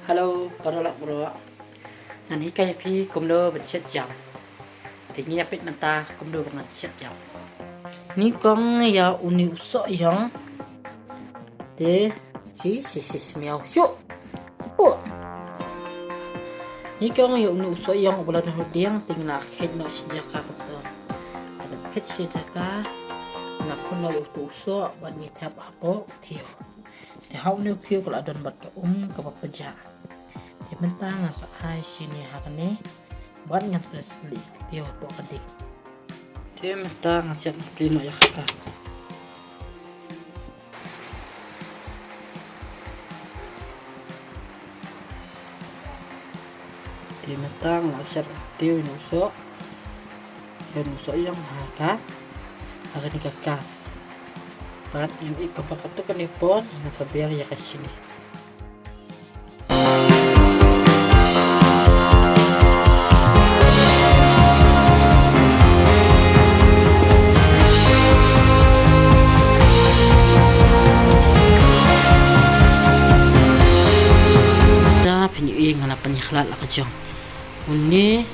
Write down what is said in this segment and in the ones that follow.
Hello, para lạc bro. Ngàn hí cây phi cùng đô bật chết chậm. Thì nghe biết mà ta cùng đô bằng chết chậm. Ní con ya uniu so yang. Thế chỉ mèo shoo. Support. Ní con ya uniu so yang bulan hồ điang tình là hết nó sinh ra cả một tờ. Ada hết sinh ra cả. Là con nó tu so và ní tháp apo thiêu. Thì hậu nếu kêu kalau ada buat ke ke peja. Thì mentang ngasa hai sini hakane buat ngam sesli dia to kadi. Thì mentang ngasa plino ya kata. Thì mentang ngasa tiêu nuso. Nuso yang haka. Hakane kakas. Barat yang ikut pakai tu kan ipon yang sebiar ya ke sini. Kita penyuing ngala penyaklat lah kejong. Ini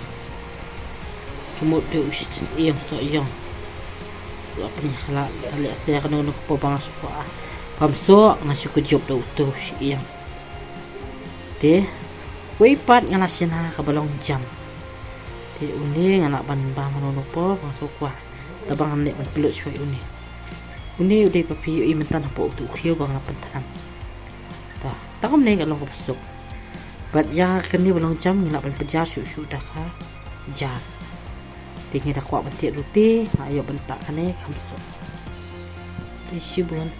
kemudian usia yang so yang. Apa ni halal lihat saya kena ke bang suka pamso ngasih ke job tu yang teh wipat ngalasina ke balong jam teh uni nganak ban bang manono po bang suka tabang nek ban peluk cuy uni udah papi imentan po tu khiu bang lapan tan ta takom ne kalau ke besok bat ya keni balong jam nganak ban pejar sudah ka jar tinggi dah kuat bentik roti, ayo bentak kan kamso. Isibun.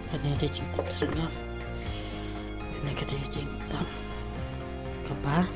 Kan ada cukup terus. Ini kita jengkau. Apa?